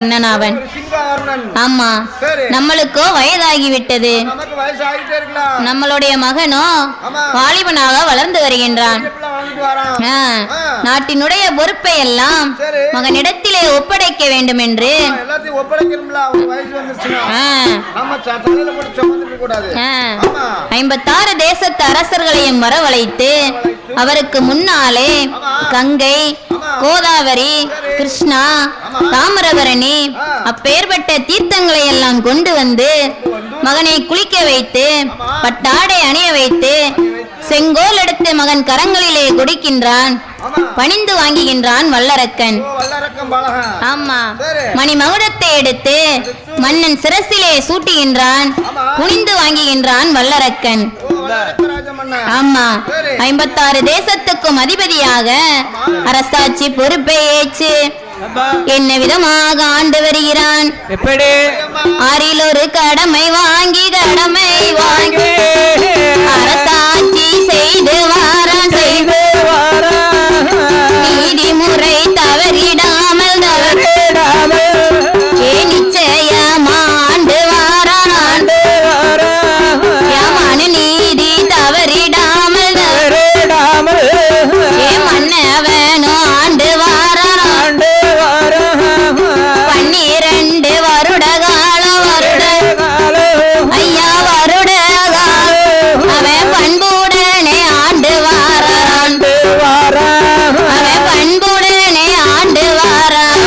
அவன். ஆமா, நம்மளுக்கோ வயதாகிவிட்டது. நம்மளுடைய மகனோ வாலிபனாக வளர்ந்து வருகின்றான். நாட்டினுடைய பொறுப்பை எல்லாம் மகனிடத்திலே ஒப்படைக்க வேண்டும் என்று 56 தேசத்து அரசர்களையும் வரவழைத்து அவருக்கு முன்னாலே கங்கை, கோதாவரி, கிருஷ்ணா, தாமிரபரணி அப்பேற்பட்ட தீர்த்தங்களை எல்லாம் கொண்டு வந்து மகனை குளிக்க வைத்து பட்டாடை அணிய வைத்து செங்கோல் எடுத்து மகன் கரங்களிலே கொடுக்கின்றான். பணிந்து வாங்குகின்றான் வல்லரக்கன். ஆமா, மணிமகுடத்தை எடுத்து மன்னன் சிரசிலே சூட்டுகின்றான். குனிந்து வாங்குகின்றான் வல்லரக்கன். ஆமா, 56 தேசத்துக்கும் அதிபதியாக அரசாட்சி பொறுப்பை ஏற்று என்ன விதமாக ஆண்டு வருகிறான். ஆறில் ஒரு கடமை வாங்கி அரசாட்சி செய்து வாரான். நீதிமுறை தவறிடாமல் நிச்சயமா ஆண்டு வாரான். நீதி தவறிடாமல் மன்னவனோ ஆண்டு வாரான். 12 வருட காலம் ஐயா வருட காலம் அவன் பண்புடனே ஆண்டு வாரான். அவன் பண்புடனே ஆண்டு வாரான்.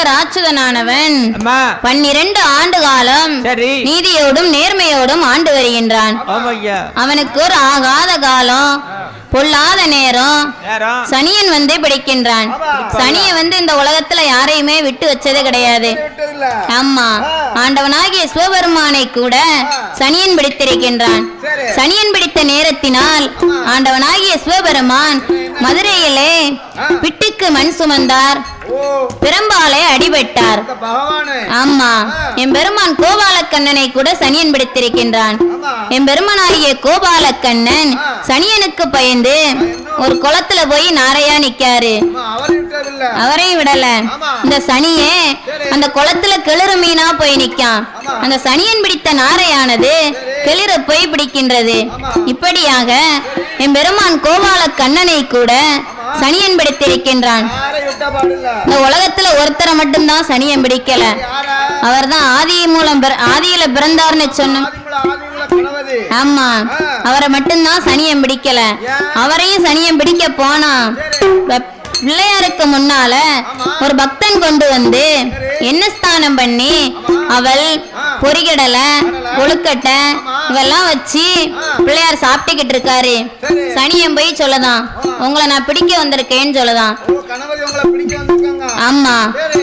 ராட்சதனானவன் 12 ஆண்டு காலம் நீதியோடும் நேர்மையோடும் ஆண்டு வருகின்றான். அவனுக்கு ஒரு ஆகாத காலம், பொல்லாத நேரம் சனியன் வந்து பிடிக்கின்றான். சனியை வந்து இந்த உலகத்துல யாரையுமே விட்டு வச்சதே கிடையாது. ஆமா, ஆண்டவனாகிய சிவபெருமானை கூட சனியன் பிடித்திருக்கின்றான். சனியன் பிடித்த நேரத்தினால் ஆண்டவனாகிய சிவபெருமான் மதுரையிலே பிட்டுக்கு மண் சுமந்தார். பெரும்பாலே அடிபட்டார். ஆமா, என் பெருமான் கோபாலக்கண்ணனை கூட சனியன் பிடித்திருக்கின்றான். என் பெருமானாகிய கோபாலக்கண்ணன் சனியனுக்கு பயந்து ஒரு குளத்துல போய் நாரையா நிக்காரு. அவரையும் விடல. இந்த சனியே அந்த குளத்துல கிளறு மீனா போய் நிக்கான். அந்த சனியன் பிடித்த நாரையானது கிளிர போய் பிடிக்கின்றது. இப்படியாக என் பெருமான் கோபாலக்கண்ணனை கூட சனியன் பிடித்திருக்கின்றான். இந்த உலகத்துல ஒருத்தரை மட்டும்தான் சனியன் பிடிக்கல. அவர் தான் ஆதியில பிறந்தார்னு சொன்னோம். ஆமா, அவரை மட்டும்தான் சனியன் பிடிக்கல. அவரையும் சனியன் பிடிக்க போனா பிள்ளையாருக்கு முன்னால ஒரு பக்தன் கொண்டு வந்து என்ன ஸ்தானம் பண்ணி அவள் பொரிகடலை, கொழுக்கட்டை இவெல்லாம் வச்சு பிள்ளையார் சாப்பிட்டுக்கிட்டு இருக்காரு. சனியன் போய் சொல்லதான், உங்களை நான் பிடிக்க வந்திருக்கேன்னு சொல்லதான். ஆமா,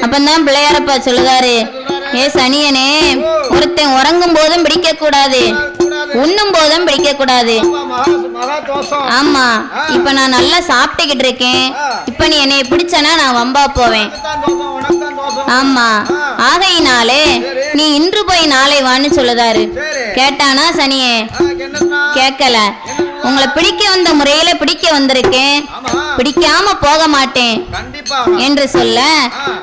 அப்பந்தான் பிள்ளையாரப்பா சொல்லுதாரு, ஏ சனியனே, ஒருத்தன் உறங்கும் போதும் பிடிக்க கூடாது, உண்ணும் போதும் பிடிக்க கூடாது. ஆமா, இப்ப நான் நல்லா சாப்பிட்டுக்கிட்டு இருக்கேன். இப்ப நீ என்னை பிடிச்சனா நான் வம்பா போவேன். ஆமா. ஆகையினாலே நீ இன்று போய் நாளை வான்னு சொல்லுதாரு. கேட்டானா சனியே? கேட்கல. உங்களை பிடிக்க வந்த முறையில பிடிக்க வந்திருக்கேன், பிடிக்காம போக மாட்டேன் என்று சொல்ல,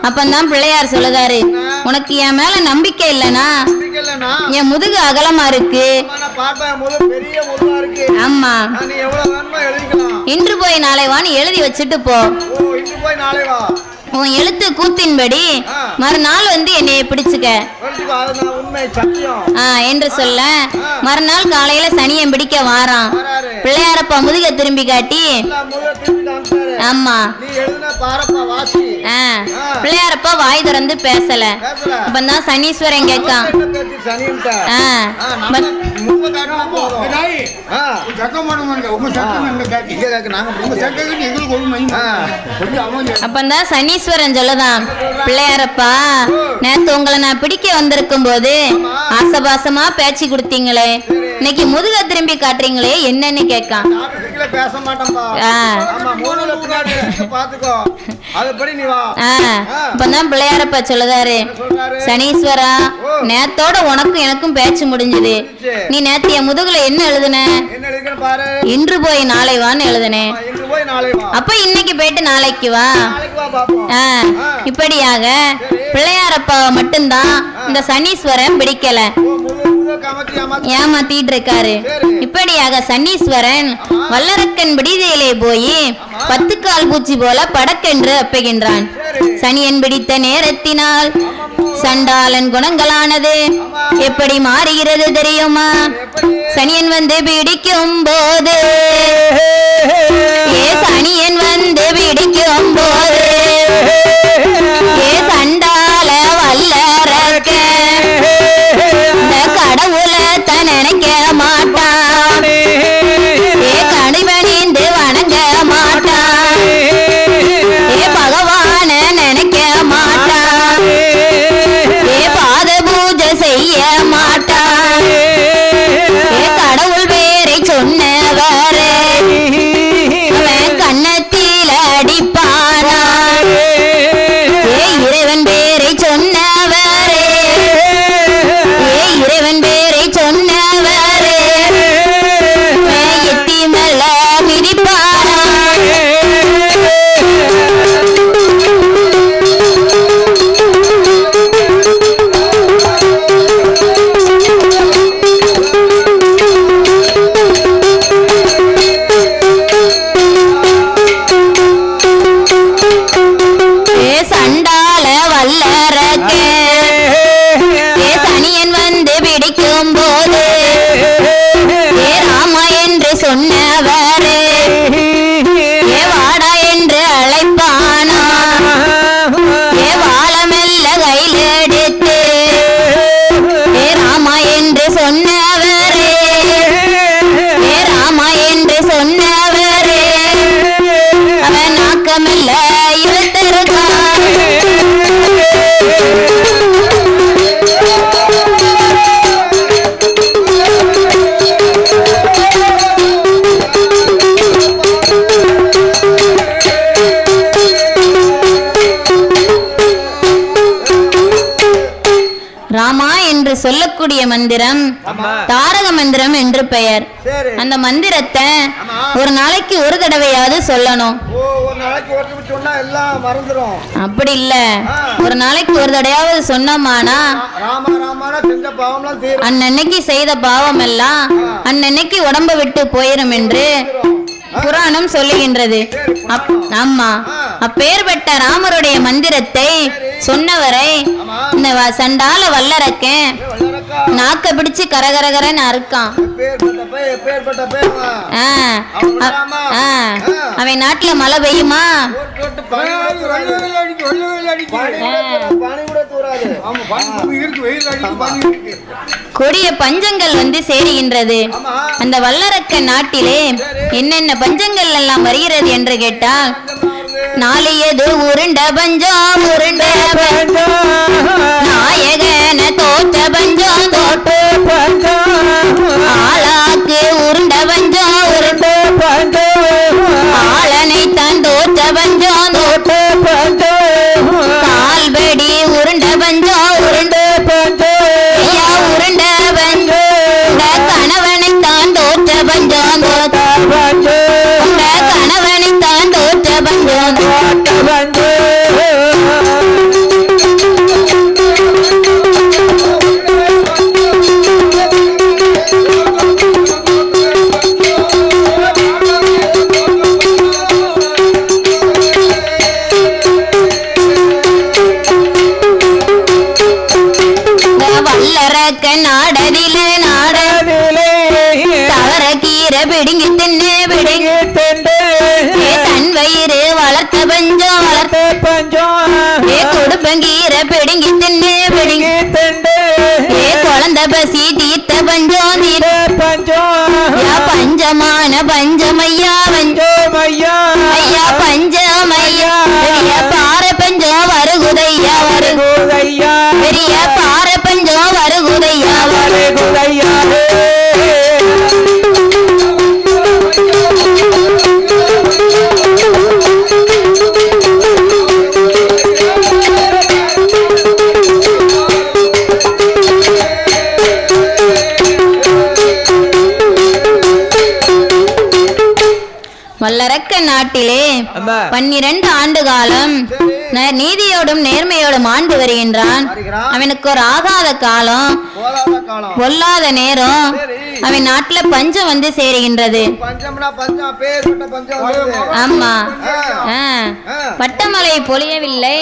அப்பந்தான் பிள்ளையார் சொல்லுதாரு, உனக்கு என் மேல நம்பிக்கை இல்லனா என் முதுகு அகலமா இருக்கு. ஆமா, இன்று போய் நாளை வான்னு எழுதி வச்சுட்டு போ. உன் எழுத்து கூத்தின்படி மறுநாள் வந்து என்னைய பிடிச்சுக்க என்று சொல்ல, மறுநாள் காலையில சனியன் பிடிக்க வாரான். பிள்ளையாரப்பா முதுக திரும்பி காட்டி, ஆமா, பிள்ளையாரப்பா வாய் திறந்து பேசல. அப்பதான் சனீஸ்வரன் கேட்கான், அப்பதான் சனீஸ்வரன் சொல்லதான், பிள்ளையாரப்பா நேத்து உங்களை நான் பிடிக்க வந்திருக்கும் போது ஆசபாசமா பேச்சு கொடுத்தீங்களே, இன்னைக்கு முதுக திரும்பி காட்டுறீங்களே என்னன்னு கேட்கான். இப்பதான் பிள்ளையாரப்பா சொல்லுதாரு, சனீஸ்வரா நேத்தோட உனக்கும் எனக்கும் பேச்சு முடிஞ்சது. நீ நேத்து என் முதுகுல என்ன எழுதுன? இன்று போய் நாளை வான்னு எழுதுனேன். அப்ப இன்னைக்கு போயிட்டு நாளைக்கு வா. இப்படியாக பிள்ளையாரப்பாவை மட்டும்தான் இந்த சனீஸ்வரன் பிடிக்கல, ஏமாத்திட்டு இருக்காரு. இப்படியாக சனீஸ்வரன் வல்லரக்கன் விடுதியிலே போய் 10 கால் பூச்சி போல படக்கென்று அப்பகின்றான். சனியன் பிடித்த நேரத்தினால் சண்டாளன் குணங்களானது எப்படி மாறுகிறது தெரியுமா? சனியன் வந்து பிடிக்கும் போது, சனியன் வந்து பிடிக்கும் போது, சண்டால வல்லரக்க கடவுளை தான் நினைக்க மாட்டான், கணிவனிந்து வணங்க மாட்டான், பகவான நினைக்க மாட்டான், பாத பூஜை செய்ய மாட்டான், கடவுள் பேரை சொன்னவரே கண்ணத்தில் அடிப்பானா, இறைவன் பேரை சொன்னவரே, இறைவன் பேரை சொன்னவரே எத்தி மேல மிதிப்பானா. சண்டால வல்லரக்க சனியன் வந்து பிடிக்கும் போது, ராமா என்று சொன்னவரே வாடா என்று அழைப்பானா, வாழமெல்ல கையில் எடுத்து ராமா என்று சொன்னவரே, ராமா என்று சொன்னவரே அவன் நாக்கமெல்ல இழுத்திருக்கான். ராமா என்று சொல்லக்கூடிய மந்திரம் தாரக மந்திரம் என்று பெயர். அந்த மந்திரத்தை ஒரு நாளைக்கு ஒரு தடவையாவது சொல்லணும். அப்படி இல்ல, ஒரு நாளைக்கு ஒரு தடவையாவது சொன்னோமானா அன்னன்னைக்கு செய்த பாவம் எல்லாம் அன்னன்னைக்கு உடம்ப விட்டு போயிரும் என்று புராணம் சொல்லுகின்றது. ஆமா, அப்பேற்பட்ட ராமருடைய மந்திரத்தை சொன்னவரை இந்த சண்டால வல்லரக்க நாக்க பிடிச்சு கரகரகரன்னு அறுக்கான். அவன் நாட்டுல மழை பெய்யுமா? கொடிய பஞ்சங்கள் வந்து சேருகின்றது. அந்த வல்லரக்க நாட்டிலே என்னென்ன பஞ்சங்கள் எல்லாம் வருகிறது என்று கேட்டால், நாளையது உருண்ட பஞ்சம், உருண்ட பஞ்சம், நாயகன தோற்ற பஞ்சம், தோற்ற பஞ்சம், ஆளாக்கு உருண்ட பஞ்சம், உருண்ட பஞ்சம், ஆளனை தான் தோற்ற பஞ்சம், தோற்ற பஞ்சம், கால்படி வல்லரக்க நாடதிலே தவற கீரை பிடுங்கி தின்னு தன் வயிறு வளர்த்த பஞ்சம் கொடுப்பங்கீரை பிடுங்கி தின்னு குழந்தை பசி தீர்த்த பஞ்சம் பஞ்சமான பஞ்சமையா ஐயா பஞ்சமையா பாறை பஞ்சம் வருகுதையா பெரிய பாறை பஞ்சம் வருகுதையா வல்லரக்க நாட்டிலே 12 ஆண்டு காலம் நீதியோடும் நேர்மையோடும் ஆண்டு வருகின்றான். அவனுக்கு ஒரு ஆகாத காலம், பொல்லாத நேரம் அவன் நாட்டுல பஞ்சம் வந்து சேருகின்றது. ஆமா, பட்டமழை பொழியவில்லை.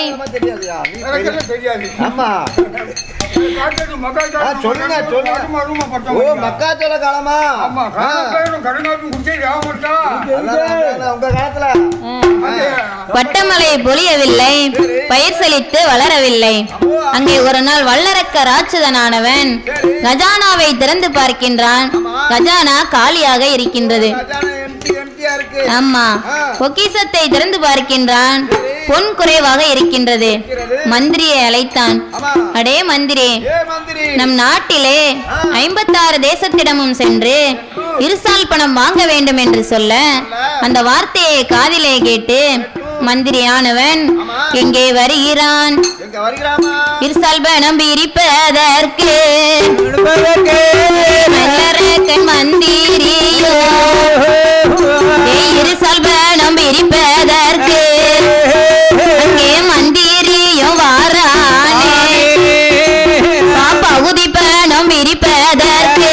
பட்டமழை பொழியவில்லை, பயிர் செழித்து வளரவில்லை. அங்கே ஒரு நாள் வல்லரக்க ராட்சதனானவன் கஜானாவை திறந்து பார்க்கின்றான். கஜானா காலியாக இருக்கின்றது. ஆமா, பொக்கிஷத்தை திறந்து பார்க்கின்றான். பொன் குறைவாக இருக்கின்றது. மந்திரியை அழைத்தான். அடே மந்திரி, நம் நாட்டிலே 56 தேசத்திடமும் சென்று இருசால் பணம் வாங்க வேண்டும் என்று சொல்ல அந்த வார்த்தையை காதிலே கேட்டு மந்திரியானவன் எங்கே வருகிறான்? இருசால் பணம் பிரிப்பதற்கு மந்திரியோ இருசால் பணம் பிரிப்பதற்கு அங்கே மந்திரியும் வாரானே. பகுதி பணம் பிரிப்பதற்கு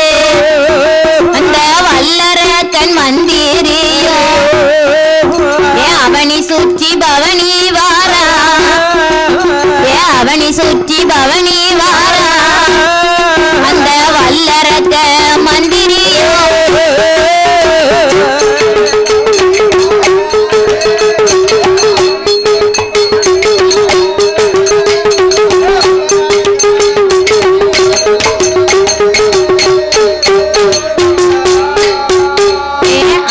அந்த வல்லரக்கன் மந்திரியோ அவனி சுற்றி பவனி வாரா, அவனி சுற்றி பவனி வாரா அந்த வல்லரக்க மந்திரியோ.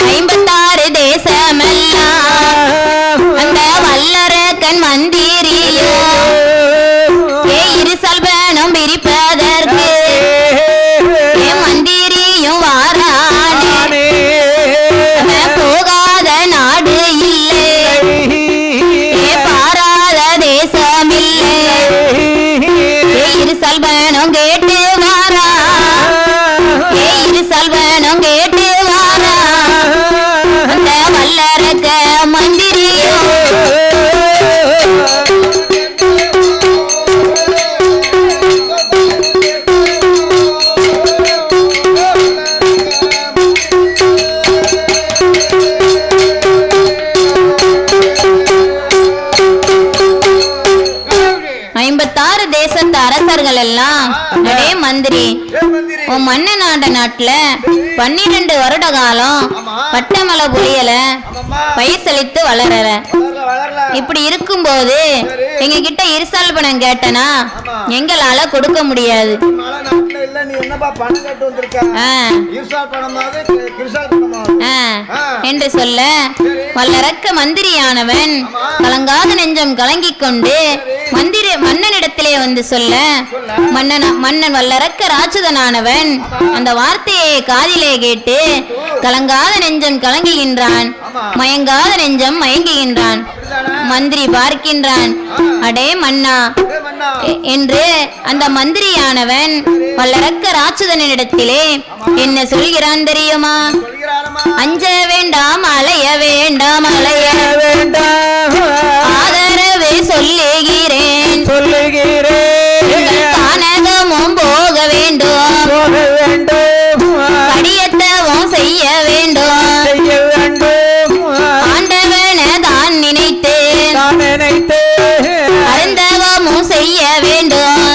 56 தேசமெல்லாம் அந்த வல்லரக்கன் மந்திரியோ இருசால் பணம் பிரிப்பதற்கு மந்திரியும் வாரானே. போகாத நாடு இல்லை, பாராத தேசம் இல்லை. இருசால் பணம் கேட்டு வாரா, இருசால் பணம் கேட்டு வாரா அந்த வல்லரக்க மந்திரியோ. அரசர்கள் எல்லாம் அடே மந்திரி, உன் மன்னன் ஆண்ட நாட்டுல 12 வருட காலம் பட்டமழை பொழியல, பயிர் செழித்து வளரல. இப்படி இருக்கும்போது எங்க கிட்ட இருசால் பணம் கேட்டனா எங்களால கொடுக்க முடியாது என்று சொல்ல வல்லரக்க மந்திரியானவன் கலங்காத நெஞ்சம் கலங்கிக் கொண்டு மன்னனிடத்திலே வந்து சொல்ல மன்னன் வல்லரக்க ராட்சதனானவன் அந்த வார்த்தையை காதிலே கேட்டு கலங்காத நெஞ்சம் கலங்குகின்றான், மயங்காத நெஞ்சம் மயங்குகின்றான். மந்திரி பார்க்கின்றான். அடே மன்னா என்று அந்த மந்திரியானவன் வல்லரக்க ராட்சதனிடத்திலே என்ன சொல்கிறான் தெரியுமா? அஞ்ச வேண்டாம், அலைய வேண்டாம், அலைய வேண்டாம், ஆதரவே சொல்லுகிறேன், கானகமும் போக வேண்டும், படியத்தவும் செய்ய வேண்டும், ஆண்டவன தான் நினைத்தேன், அருந்தவமும் செய்ய வேண்டும்,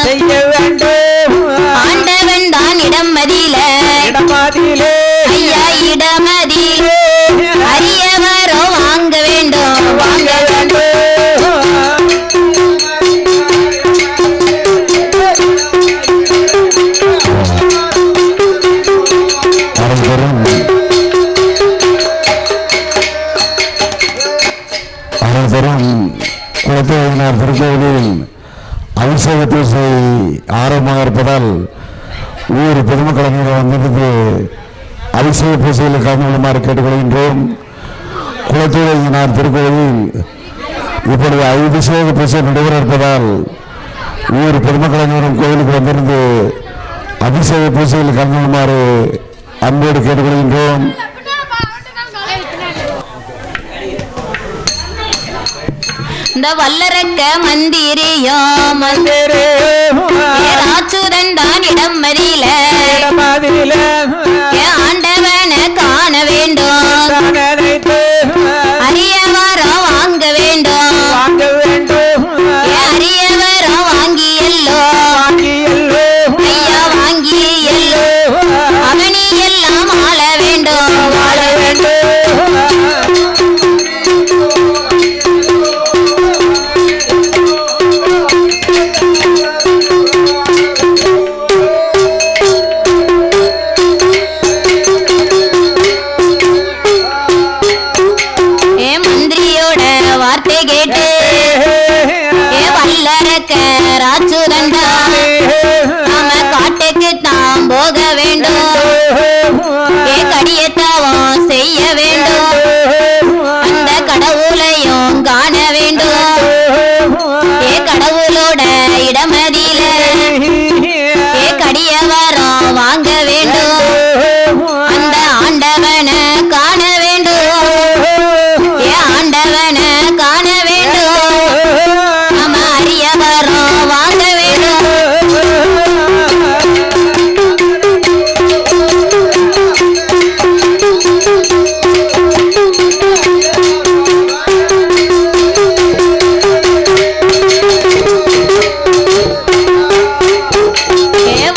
திருக்கோயிலினார் திருக்கோயிலில் அபிஷேக பூசை ஆரம்பமாக இருப்பதால் ஊர் பொதுமக்கள் வந்திருந்து அபிஷேக பூசையில் கலந்து கொள்ளுமாறு கேட்டுக்கொள்கின்றோம். குளத்தூரினார் திருக்கோயிலில் இப்பொழுது அபிஷேக பூசை நடைபெற இருப்பதால் ஊர் பொதுமக்கள் அனைவரும் கோயிலுக்கு வந்திருந்து அபிஷேக பூசையில் கலந்து கொள்ளுமாறு அன்போடு கேட்டுக்கொள்கின்றோம். இந்த வல்லரக்க மந்திரியோ ராச்சுதன் தான் இடம் மதியில ஆண்டவன காண வேண்டும், அரியவரம் வாங்க வேண்டும், அரியவரம் வாங்கி எல்லோ ஐயா வாங்கி எல்லோ அவனி எல்லாம் ஆள வேண்டும் வாழ வேண்டும். கேட்டு வல்லரக்க ராச்சுதண்டா நாம காட்டுக்கு தாம் போக வேண்டும், கடியத்தாவும் செய்ய வேண்டும், அந்த கடவுளையும் காண வேண்டும், கடவுளோட இடமதியில கடியவரம் வாங்க வேண்டும், அந்த ஆண்டவனை காண வேண்டும், ஆண்டவனை காண வேண்டும், நம்ம அரியவரம் வாங்க வேண்டும்.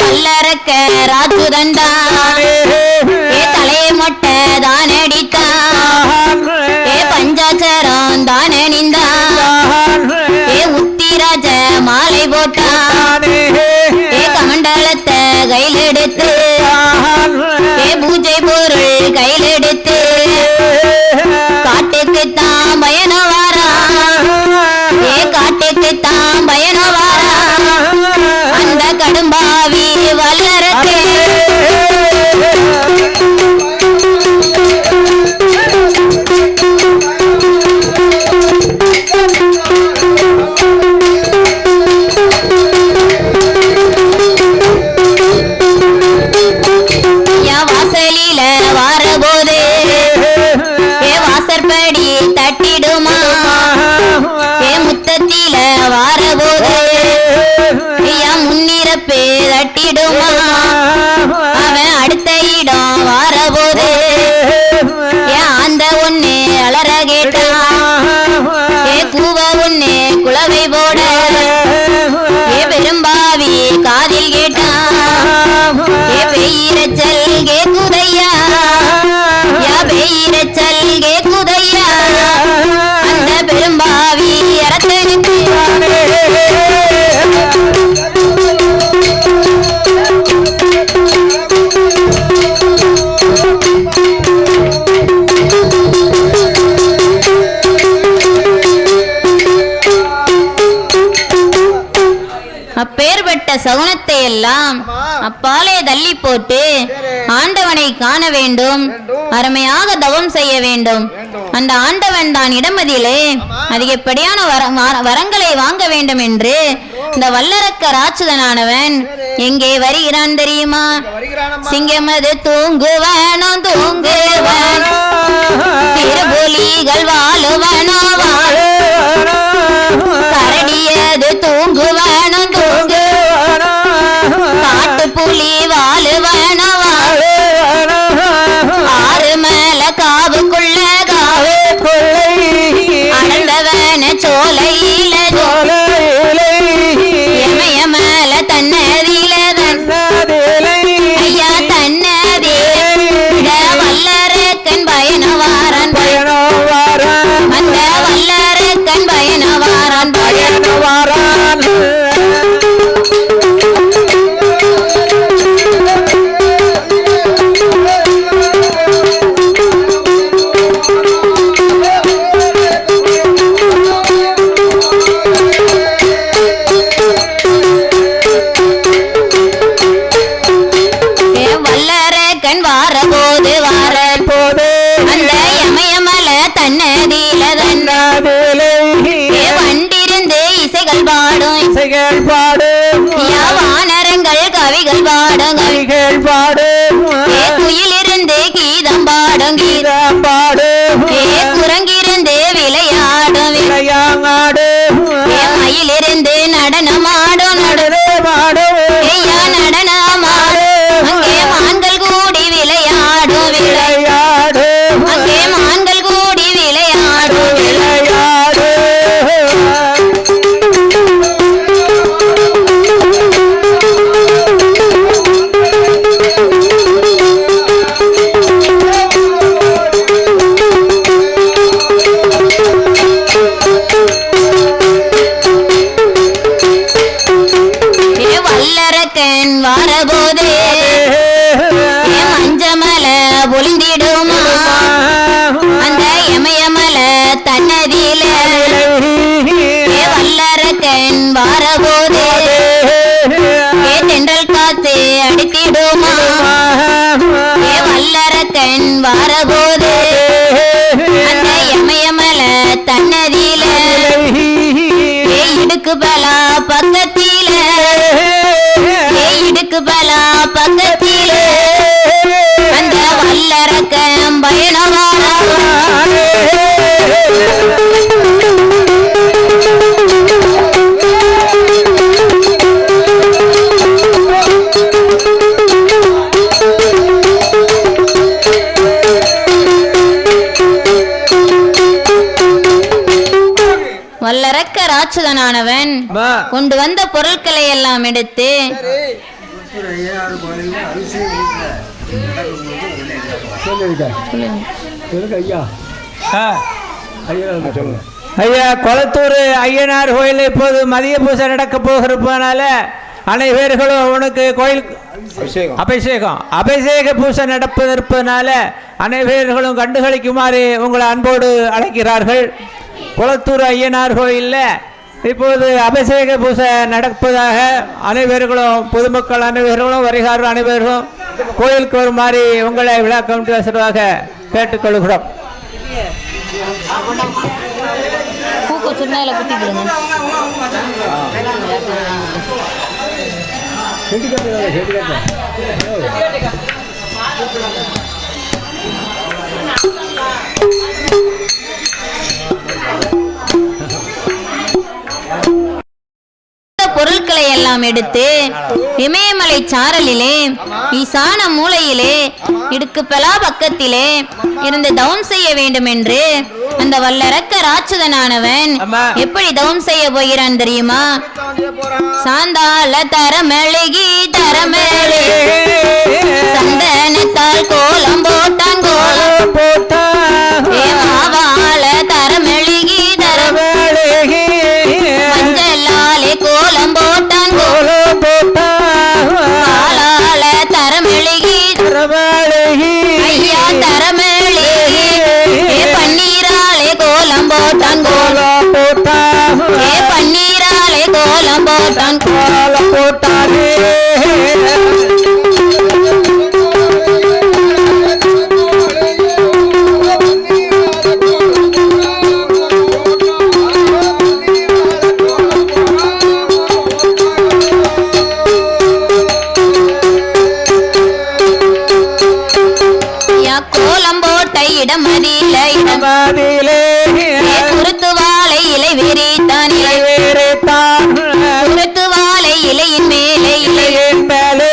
வல்லரக்க ராச்சுதண்டா தலையை மொட்டை தான் அடித்தான், பஞ்சாச்சரம் தான் அணிந்தான், உத்திராஜ மாலை போட்டான், கமண்டலத்தை கையில் எடுத்து பூஜை பொருள் கையில் எடுத்து காட்டுக்கு தான் பயணம் வாரான், காட்டுக்கு தான் பயணம் வாரான், அந்த கடும்பாவி வல்லரக்கே வாசலில வாரபோது வாசற்படி தட்டிடுமா, முத்தத்தில வாரபோது முன்னிறப்பு தட்டிடுமா, அவன் அடுத்த இடம் வாரபோது அந்த ஒண்ணு அலற கேட்டான், கூவ ஒண்ணு குளவை போட பெரும்பாவி காதில் கேட்டான், பெய்யிரச்சல் கேக்குதையா பெய்யிரச்சல் கேக்குதையா, அந்த பெரும்பாவி அரசனுக்கு அப்பேற்பட்ட சகுனத்தை எல்லாம் அப்பாலே தள்ளி போட்டு ஆண்டவனை காண வேண்டும், அருமையாக தவம் செய்ய வேண்டும். அந்த ஆண்டவன் தான் இடமதியிலே அதிகப்படியான வரங்களை வாங்க வேண்டும் என்று இந்த வல்லரக்க ராட்சதனானவன் எங்கே வருகிறான் தெரியுமா? சிங்கமது தூங்குவனோ தூங்குவனோ, திருப்புலிகள் வாழுவனோ வாழு, கரடியது தூங்குவனோ தூங்குவனோ, காட்டு புலி வாழுவனோ வாழு, ஆறு மேல காவுக்குள்ள காவு அடர்ந்தவன சோலையில எமய மேல தன்னதில ஐயா தன்னதில வல்லரக்கன் பயணவாரன் அந்த வல்லரக்கன் பயணவாரன் கவிகள் பாடுங்கள் குயிலிருந்து கீதம் பாடும் குரங்கிருந்து விளையாடும் மயிலிருந்து நடனமாடும் ஐயா நடனமாடும் அங்கே மான்கள் கூடி விளையாடும் அங்கே மான்கள் கூடி விளையாடும் வரபோது மஞ்சமல பொழிந்திடுமா அந்த எமயமல தன்னதியில வல்லரக்கன் வரபோது தென்றல் காத்து அடித்திடுமா வல்லரக்கன் வரபோது அந்த எமயமல தன்னதியில இடுக்கு பலா பக்கத்தில இடுக்கு பலா பக்கத்தில அந்த வல்லரக்கம் பயணமான வல்லரக்க ராட்சதனானவன் கொண்டு வந்த பொருட்களை எல்லாம் எடுத்து ஐயா கொளத்தூர் ஐயனார் கோயில் இப்போது மதிய பூஜை நடக்க போகிறதுனால அனைவர்களும் அவனுக்கு கோயில் அபிஷேக பூஜை நடப்பதற்கனால அனைவர்களும் கண்டுகளிக்குமாறு உங்களை அன்போடு அழைக்கிறார்கள். கொளத்தூர் ஐயனார் கோயிலில் இப்போது அபிஷேக பூஜை நடப்பதாக அனைவர்களும் பொதுமக்கள் அனைவர்களும் வருகிறார்கள் அனைவர்களும் கோயிலுக்கு வருமாறு உங்களை விழா கமிட்டி வசதியாக கேட்டுக்கொள்கிறோம். பொருட்களை எல்லாம் எடுத்து இமயமலை சாரலிலே ஈசான மூலையிலே இடுக்கு பலா பக்கத்திலே இருந்து தவம் செய்ய வேண்டும் என்று அந்த வல்லரக்க ராட்சதனானவன் எப்படி தவம் செய்ய போகிறான் தெரியுமா? சாந்தால தரமெழுகி தரமெழு சந்தனத்தால் கோலம் போட்டான் கோலம் போட்டான் மாவால தரமெழுகி தரமெழுகி மஞ்சளாலே கோலம் போட்டான் கோலம் போட்டான் பாலால தரமெழுகி தரமெழுகி ஐயா தரமெழுகி பன்னீராலே கோலம் போட்டான் கோலம் போட்டான் பன்னீராலே கோலம் போட்டான் கோலம் போட்டானே இடமதியிலே குருத்து வாழை இலை விரித்தான் குருத்து வாழை இலையின் மேலே இலையின் மேலே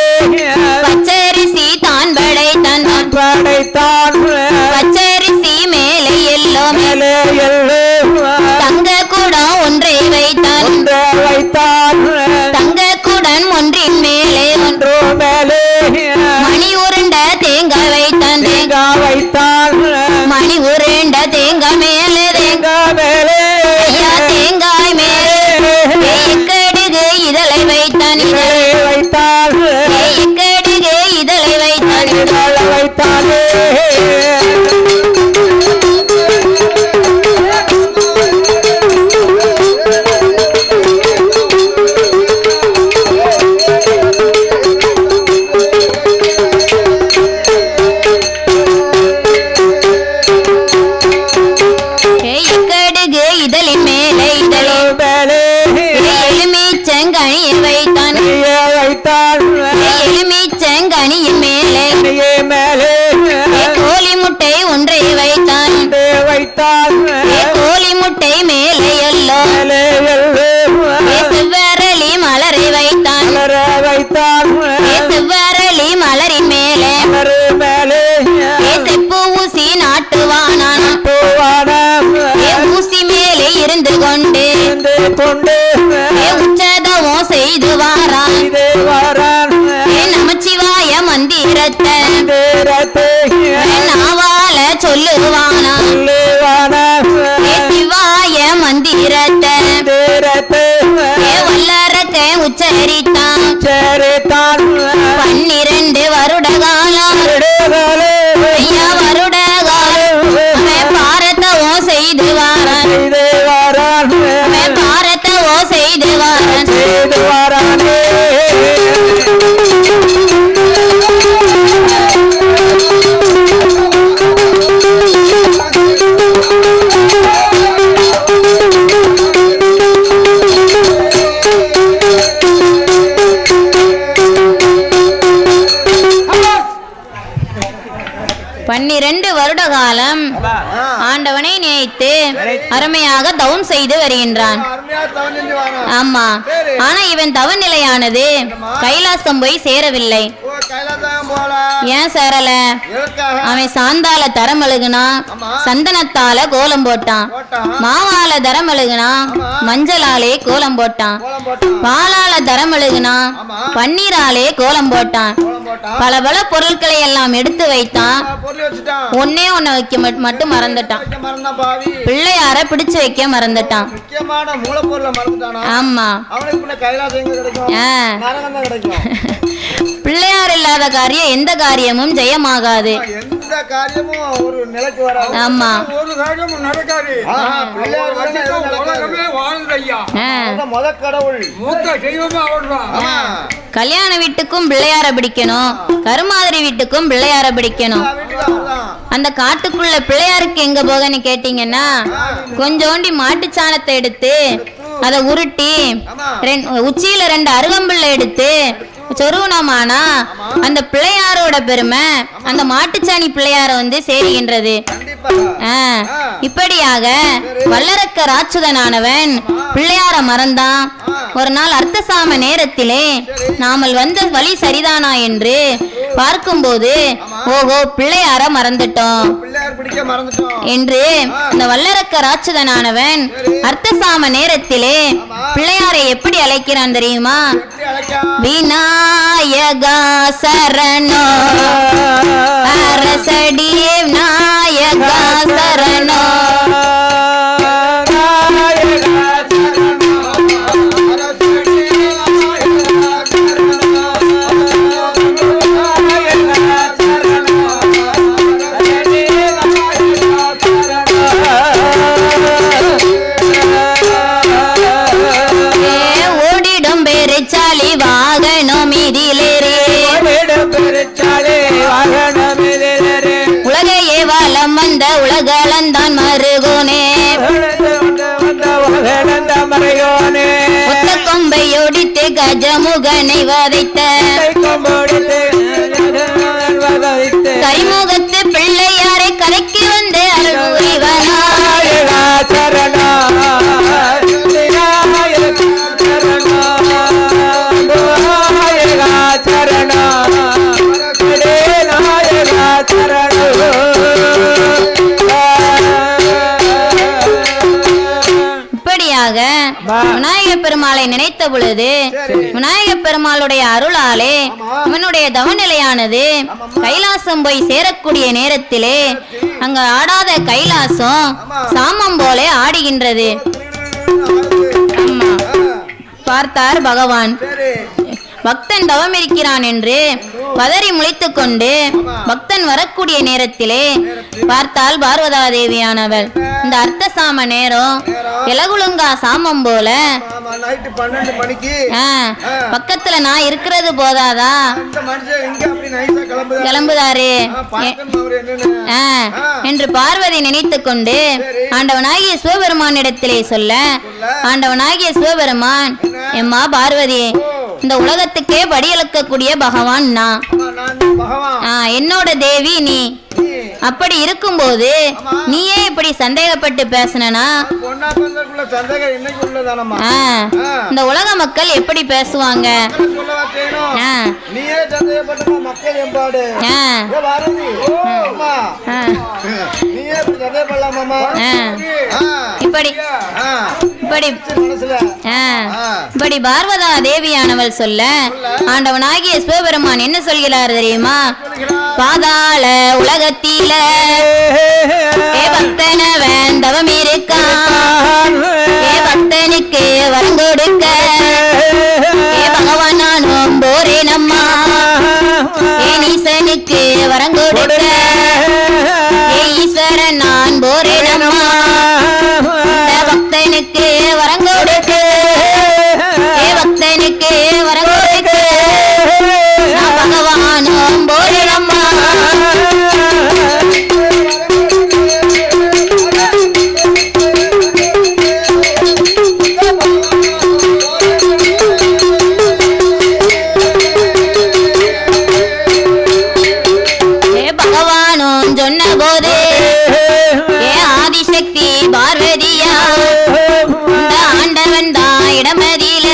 பச்சரிசி தான் படைத்தான் பச்சரிசி மேலே எல்லோ மேலே தங்க குடம் ஒன்றை வைத்தான் தங்க குடம் ஒன்றின் மேலே ஒன்றோ மேலே மணி உருண்ட தேங்காய் வைத்தான் தேங்காய் வைத்தான் மணி உருண்ட தேங்காய் மேலே தேங்காய் மேலே தேங்காய் மேலே கடுகு இதழை வைத்தான் இதழை வைத்தான் கடுகு இதழை வைத்தான் இதழை வைத்தானே கனியின் மேலே மேலே கோழி முட்டை ஒன்றை வைத்தான் கோழி முட்டை மேலே எல்லோ செவ்வரளி மலரை வைத்தான் செவ்வரளி மலரின் மேலே செப்பு ஊசி நாட்டுவானான் ஊசி மேலே இருந்து கொண்டு உச்சதவம் செய்து வாரான் நமச்சிவாய மந்திரத்தை நாவால சொல்லுவானா சிவாய மந்திரத்தை வல்லரக்க உச்சரித்தான் 12 வருட காலம் ஐயா வருட காலம் பாரதவோ செய்து வாரான் பாரதவோ செய்து வாரான் வருட காலம் ஆண்டவனை நினைத்து அருமையாக தவம் செய்து வருகின்றான். ஆமா, ஆனா இவன் தவ நிலையானது கைலாசம் போய் சேரவில்லை. ஏன் சேரல? அவன் சாந்தால தரம் அழுகுனா, சந்தனத்தால கோலம் போட்டான், மாவால தரம் அழுகுனா, மஞ்சளாலே கோலம் போட்டான், பாலால தரம் அழுகுனா, பன்னீராலே கோலம் போட்டான். பல பல பொருட்களை எல்லாம் எடுத்து வைத்தான். ஒன்னே ஒன்ன வைக்க மட்டும் மறந்துட்டான். பிள்ளையார பிடிச்சு வைக்க மறந்துட்டான். ஆமா, பிள்ளையார் இல்லாத காரியம் எந்த காரியமும் ஜெயமாகாது. ஆமா, கல்யாண வீட்டுக்கும் பிள்ளையார பிடிக்கணும், கருமாதிரி வீட்டுக்கும் பிள்ளையார பிடிக்கணும். அந்த காட்டுக்குள்ள பிள்ளையாருக்கு எங்க போகன்னு கேட்டீங்கன்னா, கொஞ்சோண்டி மாட்டுச்சாணத்தை எடுத்து அதை உருட்டி உச்சியில 2 அருகம்புல்ல எடுத்து சொருவனமானா அந்த பிள்ளையாரோட பெருமை அந்த மாட்டுச்சாணி பிள்ளையார சேருகின்றது. இப்படியாக வல்லரக்க ராட்சுதனானவன் பிள்ளையார மறந்தான். ஒரு நாள் அர்த்தசாம நேரத்திலே நாமல் வந்த வழி சரிதானா என்று பார்க்கும்போது, ஓஹோ பிள்ளையார மறந்துட்டோம் என்று இந்த வல்லரக்க ராட்சுதனானவன் அர்த்தசாம நேரத்திலே பிள்ளையாரை எப்படி அழைக்கிறான் தெரியுமா? விநாயகா சரணோ அரசடி விநாயகா சரணோ உலகையே வலம் வந்த உலகளந்தான் மருகோனே, ஒத்த கொம்பை ஒடித்து கஜமுகனை வதைத்த கரிமுகத்து பிள்ளையாரை கரைக்கு வந்து அருள்வனா இப்படியாக விநாயக பெருமாளை நினைத்த பொழுது விநாயக பெருமாளுடைய அருளாலே அவனுடைய தவநிலையானது கைலாசம் போய் சேரக்கூடிய நேரத்திலே அங்க ஆடாத கைலாசம் சாமம் போல ஆடுகின்றது. பார்த்தார் பகவான். பக்தன் தவம் இருக்கிறான் என்று பதறி முழித்துக் கொண்டு பக்தன் வரக்கூடிய நேரத்திலே பார்த்தால் பார்வதா தேவியானவள் இந்த அர்த்தசாம நேரம் இலகுலுங்கா சாமம் போல பக்கத்துல நான் இருக்கிறது போதாதா கிளம்புதாரு என்று பார்வதி நினைத்துக் கொண்டு ஆண்டவனாகிய சிவபெருமானிடத்திலே சொல்ல, ஆண்டவனாகிய சிவபெருமான், எம்மா பார்வதி, இந்த உலகத்துக்கே படியளக்கக்கூடிய பகவான் நான். ஆமா, நான் தான் பகவான். என்னோட தேவி நீ. நீ அப்படி இருக்கும்போது நீயே இப்படி சந்தேகப்பட்டு பேசனா பொண்ணா பிறந்ததுக்குள்ள சந்தேகம் இன்னைக்கு உள்ளதானம்மா? இந்த உலக மக்கள் எப்படி பேசுவாங்க? சொல்லவா செய்யணும்? நீயே சந்தேகப்பட்டமா மக்கள் எம்பாடு? ஏ பாரதி, அம்மா, நீயே இப்படி சந்தேகப்படலாமாம்மா? இப்படி இப்படி மனசுல இப்படி பார்வதா தேவியானவள் சொல்ல ஆண்டவனாகிய சிவபெருமான் என்ன சொல்கிறார் தெரியுமா? பாதாள உலகத்தில பக்தன வேந்தவம் இருக்கான், பக்தனுக்கு வரம் கொடுக்க பகவான் நானும் போரேனம்மா, ஈசனுக்கு வரம் கொடுக்க ஈஸ்வரன் நான் போரேனம்மா, பக்தனுக்கு வரம் கொடுக்க பக்தனுக்கு வரம் கொடுக்க பகவானும் போரேனம்மா. சொன்ன போது ஆதிசக்தி பார்வதியா ஆண்டவன் தான் இடமதியில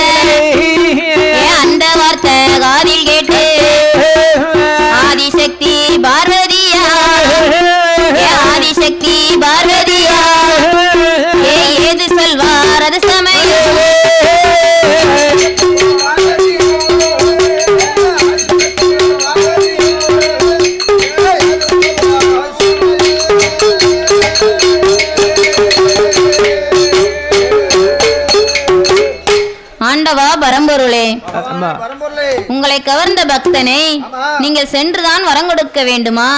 அந்த வார்த்தை காதில் கேட்டு ஆதிசக்தி பார்வதியா ஆதிசக்தி பார்வதியா ஏது சொல்வார் அது சமயம் ஆண்டவா பரம்பொருளே, உங்களை கவர்ந்த பக்தனை நீங்கள் சென்றுதான் வரம் கொடுக்க வேண்டுமா?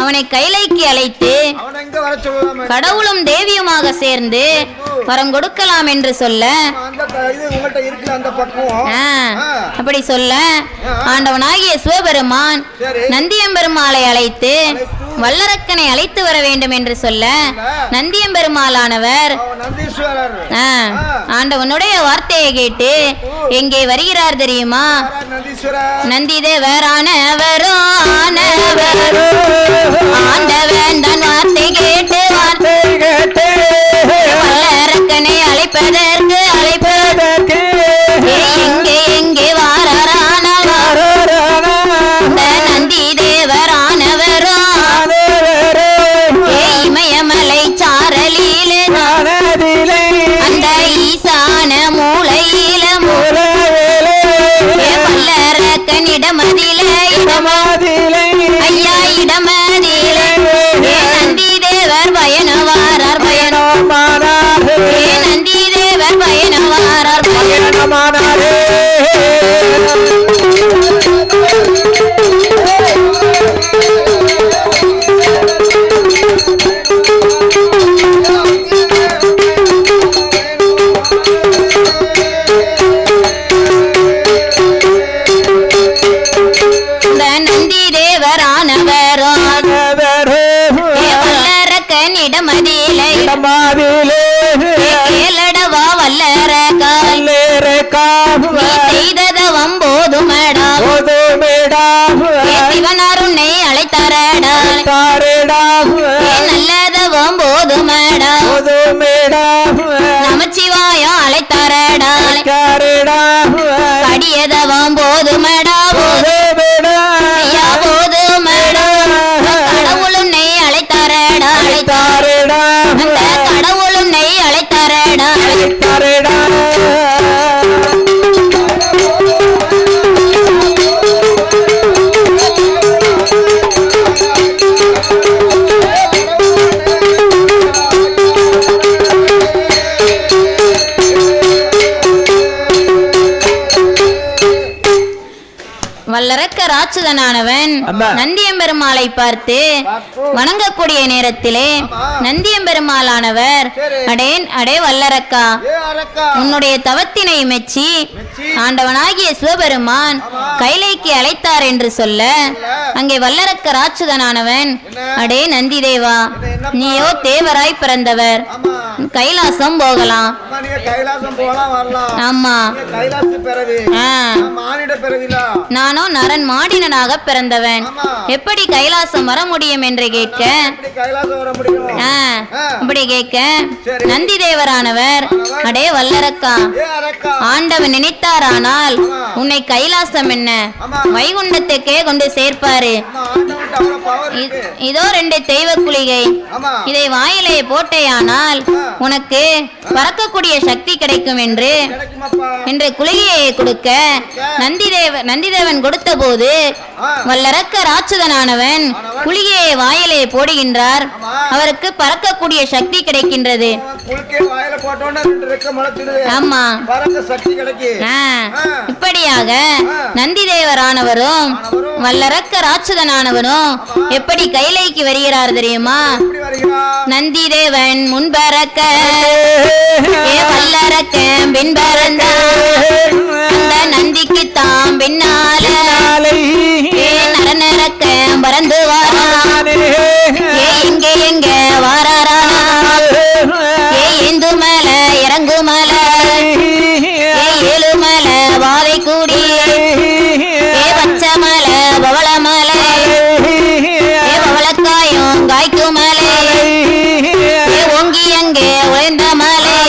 அவனை கைலைக்கு அழைத்து கடவுளும் தேவியுமாக சேர்ந்து வரம் கொடுக்கலாம் என்று சொல்ல அப்படி சொல்ல ஆண்டவனாகிய சிவபெருமான் நந்தியம்பெருமாளை அழைத்து வல்லரக்கனை அழைத்து வர வேண்டும் என்று சொல்ல நந்தியம்பெருமாளானவர் ஆண்டவனுடைய வார்த்தையை கேட்டு எங்கே வருகிறார் தெரியுமா? நந்தி தேவரானவரும் ஆண்டவன் தன் வார்த்தை கேட்டு வல்லரக்கனை அழைப்பதற்கு எங்கே எங்கே வாரானவர் நந்தி தேவரானவரும் இமயமலை சாரலிலே அந்த ஈசான மூலையில வல்லரக்கனிடமதிலே ஐயா இடமதிலே நந்தி தேவர் பயணவாரார் நந்தி தேவர் பயணவாரார் நந்தி தேவரானவரும் வல்லரக்கனிடமதிலே கேளடவா வல்லரக்கா செய்ததவம் போதுமடா சிவனார் உன்னை அழைத்தாரடா நல்லதவம் போதுமடா நமச்சிவாயம் அழைத்தாரடா படியதவம் போதுமடா போதுமடா கடவுளும் நெய் அழைத்தாரடா கடவுளும் நெய் அழைத்தாரடா வல்லரக்க ராட்சதனானவன் நந்தியம்பெருமாளை பார்த்து வணங்கக்கூடிய நேரத்திலே நந்தியம்பெருமாளானவர் அடே வல்லரக்கா, உன்னுடைய தவத்தினை மெச்சி ஆண்டவனாகிய சிவபெருமான் கைலைக்கு அழைத்தார் என்று சொல்ல அங்கே வல்லரக்க ராட்சதனானவன் அடே நந்தி தேவா, நீயோ தேவராய் பிறந்தவர், கைலாசம் போகலாம். அம்மா நீங்க கைலாசம் போகலாம் வரலாம். ஆமா. நீங்க கைலாச பிறவி. நான் மானிட பிறவில. நானோ நரன் மாடினனாக பிறந்தவன். ஆமா. எப்படி கைலாசம் வர முடியும் என்று கேட்க, எப்படி கைலாசம் வர முடியும்? இப்படி கேட்க, நந்தி தேவரானவர், அடே வல்லரக்கா, ஏ அரக்கா, ஆண்டவன் நினைத்தாரானால் உன்னை கைலாசம் என்ன வைகுண்டத்துக்கே கொண்டு சேர்ப்பாரு. அம்மா ஆண்டவன்ட்ட அவ்வளவு பவர் இருக்கு. இதோ 2 தெய்வ குளிகை, ஆமா. இதை வாயிலே போட்டேயானால் உனக்கு பறக்கக்கூடிய சக்தி கிடைக்கும் என்று கிடைக்குமாப்பா? குளிகையை கொடுக்க நந்திதேவன் கொடுத்த போது வல்லரக்க ராட்சதனானவன் குளிகையை வாயிலே போடுகின்றார். அவருக்கு பறக்கக்கூடிய சக்தி கிடைக்கின்றது. குளிக்கை வாயில போட்டோன்னா 2 ரெக்க முளைச்சிடுது. ஆமா. பறக்க சக்தி கிடைக்கு. இப்படியாக நந்திதேவரானவரும் வல்லரக்க ராட்சதனானவனும் எப்படி கைலைக்கு வருகிறார் தெரியுமா? எப்படி வருகிறார்? நந்திதேவன் முன்பறக்க வல்லரக்க பின்பறந்த அந்த நந்திக்கு தாம் பின்னால நரநரக்க பறந்து வாரான். எங்கே எங்கே வாராரா? ஏந்து மேல இறங்கு மல, 7 மல வாதை கூடி, பச்சை மல பவள மல, பவளக்காயும் காய்க்கு மலை, ஓங்கி அங்கே உழைந்த மலை,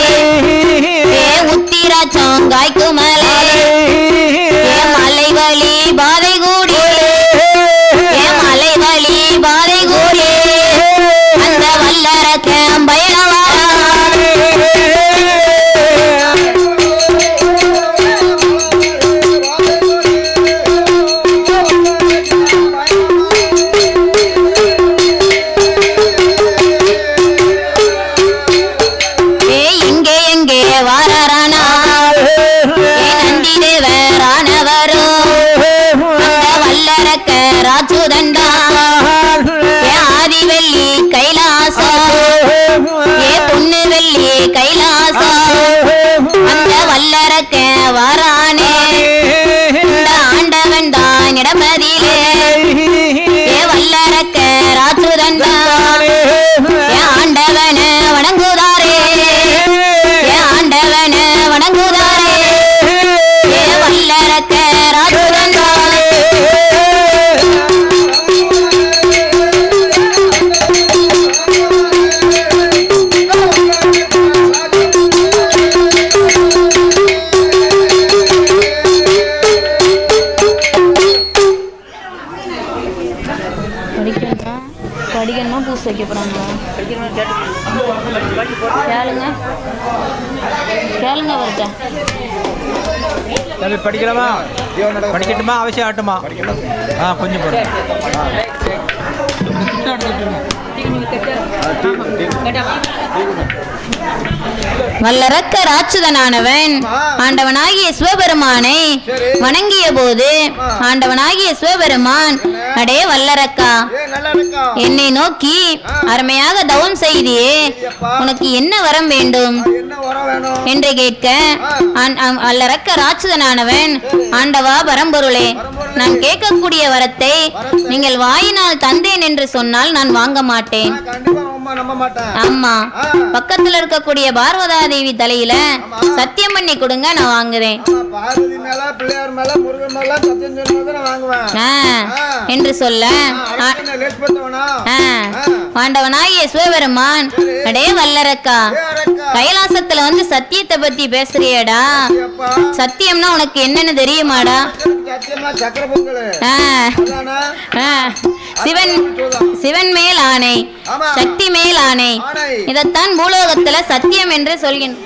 உத்திராச்சம் காய்க்கு மலை, மலை வலி பாதை கூடி, மலை வலி பாதை கூடி, அந்த வல்லரக்க பயணவாரா. ராஜுதண்டா ஆதிவெள்ளி கைலாசம், பொண்ணு வெள்ளி கைலாசம், அந்த வல்லரக்க வாரானே ஆண்டவன் தான் இடமதிலே. வல்லரக்க ராஜுதண்டா ஆண்டவன வணங்குதாரே, ஆண்டவன வணங்குதாரே, வல்லரக்க ராஜுதண்டா. படிக்கணுமா பூசை வைக்க போறாங்களா? கேளுங்க கேளுங்க அவர்கிட்ட. படிக்கலாமா? படிக்கட்டுமா? அவசியம் ஆகட்டுமா? கொஞ்சம் போடுங்க. வல்லரக்க ராட்சதனானவன் ஆண்டவனாகிய சிவபெருமானை வணங்கிய போது ஆண்டவனாகிய சிவபெருமான், அடே வல்லரக்கா, என்னை நோக்கி அருமையாக தவம் செய்தியே, உனக்கு என்ன வரம் வேண்டும் என்று கேட்க, வல்லரக்க ராட்சதனானவன், ஆண்டவா பரம்பொருளே, நான் கேட்கக்கூடிய வரத்தை நீங்கள் வாயினால் தந்தேன் என்று சொன்னால் நான் வாங்க மாட்டேன். ஆமா, பக்கத்துல இருக்கக்கூடிய பார்வதா தேவி தலையில சத்தியம் பண்ணி கொடுங்க, நான் வாங்குறேன் என்று சொல்ல, ஆண்டவனாகிய சிவபெருமான், அடே வல்லரக்கா, கைலாசத்துல வந்து சத்தியத்தை பத்தி பேசுறியடா, சத்தியம்னா உனக்கு என்னன்னு தெரியுமாடா? சிவன் மேல் ஆணை, சக்தி மேல் ஆணை, இதைத்தான் பூலோகத்துல சத்தியம் என்று சொல்கின்ற.